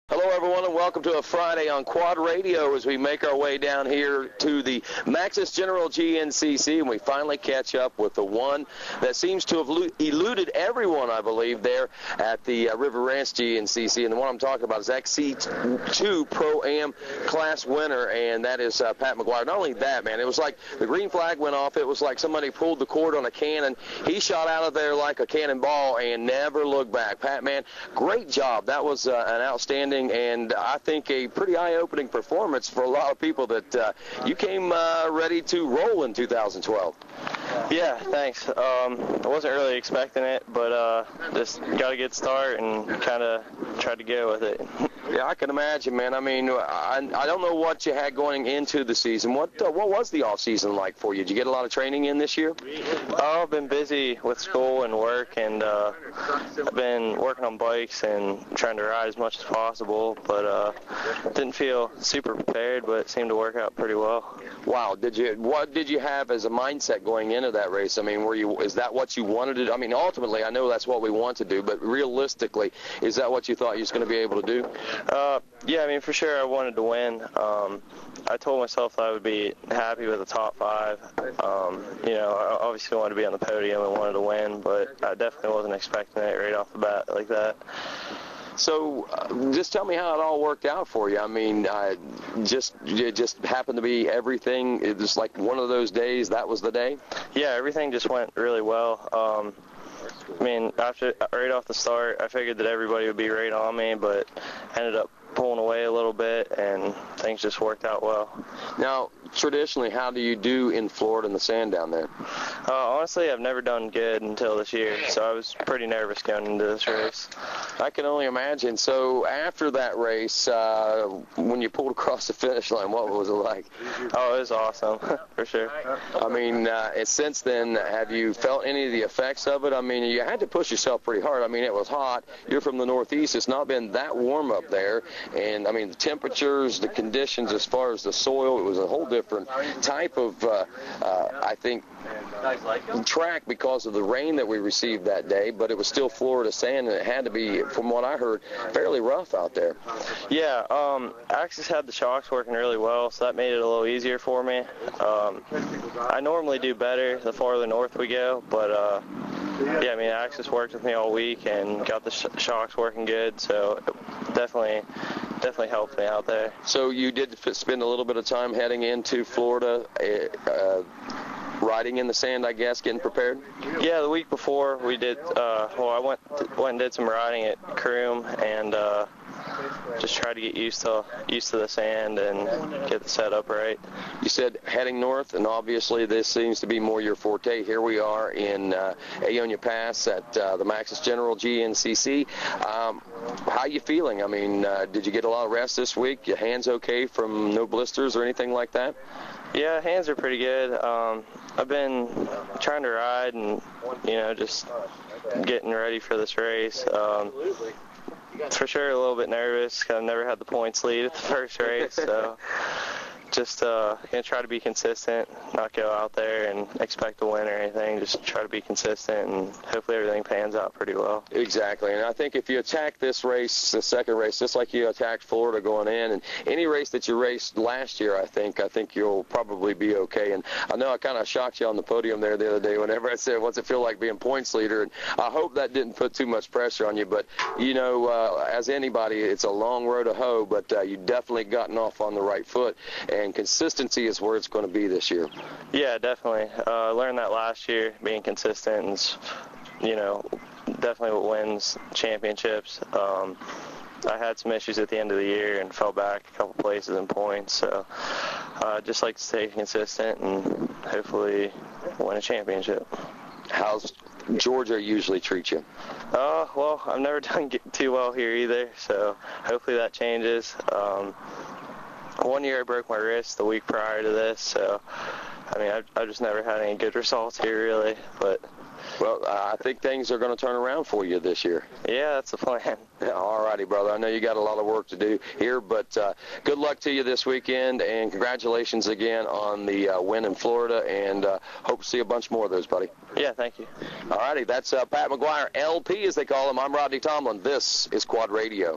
Hello, everyone, and welcome to a Friday on Quad Radio as we make our way down here to the Maxxis General GNCC, and we finally catch up with the one that seems to have eluded everyone, I believe, there at the River Ranch GNCC. And the one I'm talking about is XC2 Pro Am class winner, and that is Pat McGuire. Not only that, man, it was like the green flag went off. It was like somebody pulled the cord on a cannon. He shot out of there like a cannonball and never looked back. Pat, man, great job. That was an outstanding and I think a pretty eye-opening performance for a lot of people that you came ready to roll in 2012. Yeah, thanks. I wasn't really expecting it, but just got a good start and kind of tried to go with it. Yeah, I can imagine, man. I mean, I don't know what you had going into the season. What was the off season like for you? Did you get a lot of training in this year? Oh, I've been busy with school and work, and I've been working on bikes and trying to ride as much as possible, but didn't feel super prepared, but it seemed to work out pretty well. Wow. What did you have as a mindset going into that race? I mean, is that what you wanted to do? I mean, ultimately, I know that's what we want to do, but realistically, is that what you thought you was going to be able to do? Yeah, I mean, for sure I wanted to win. I told myself that I would be happy with the top 5. You know, I obviously wanted to be on the podium and wanted to win, but I definitely wasn't expecting it right off the bat like that. So just tell me how it all worked out for you. I mean, it just happened to be everything. It was like one of those days, that was the day? Yeah, everything just went really well. I mean, right off the start, I figured that everybody would be right on me, but ended up pulling away a little bit, and things just worked out well. Now, traditionally, how do you do in Florida in the sand down there? Honestly, I've never done good until this year, so I was pretty nervous going into this race. I can only imagine. So after that race, when you pulled across the finish line, what was it like? Oh, it was awesome, for sure. I mean, since then, have you felt any of the effects of it? I mean, you had to push yourself pretty hard. I mean, it was hot. You're from the Northeast. It's not been that warm up there. And, I mean, the temperatures, the conditions as far as the soil, it was a whole different type of, I think, track because of the rain that we received that day, but it was still Florida sand, and it had to be, from what I heard, fairly rough out there. Yeah, Axis had the shocks working really well, so that made it a little easier for me. I normally do better the farther north we go, but yeah, I mean, Axis worked with me all week and got the shocks working good, so it definitely helped me out there. So you did spend a little bit of time heading into Florida, riding in the sand, I guess, getting prepared? Yeah, the week before we did, I went and did some riding at Croom and just tried to get used to the sand and get the setup right. You said heading north, and obviously this seems to be more your forte. Here we are in Aonia Pass at the Maxxis General GNCC. How you feeling? I mean, did you get a lot of rest this week? Your hands okay from no blisters or anything like that? Yeah, hands are pretty good. I've been trying to ride and, you know, just getting ready for this race. For sure a little bit nervous because I've never had the points lead at the first race, so just gonna try to be consistent, not go out there and expect to win or anything. Just try to be consistent, and hopefully everything pans out pretty well. Exactly, and I think if you attack this race, the second race, just like you attacked Florida going in, and any race that you raced last year, I think you'll probably be okay. And I know I kind of shocked you on the podium there the other day whenever I said, what's it feel like being points leader? And I hope that didn't put too much pressure on you, but, you know, as anybody, it's a long road to hoe, but you definitely gotten off on the right foot. And consistency is where it's going to be this year. Yeah, definitely. I learned that last year, being consistent, and, you know, definitely what wins championships. I had some issues at the end of the year and fell back a couple places in points, so just like to stay consistent and hopefully win a championship. How's Georgia usually treat you? Well, I've never done too well here either, so hopefully that changes. One year I broke my wrist the week prior to this, so I mean, I've just never had any good results here really, but well, I think things are going to turn around for you this year. Yeah, that's the plan. Yeah, all righty, brother. I know you got a lot of work to do here, but good luck to you this weekend, and congratulations again on the win in Florida, and hope to see a bunch more of those, buddy. Yeah, thank you. All righty, that's Pat McGuire, LP as they call him. I'm Rodney Tomlin. This is Quad Radio.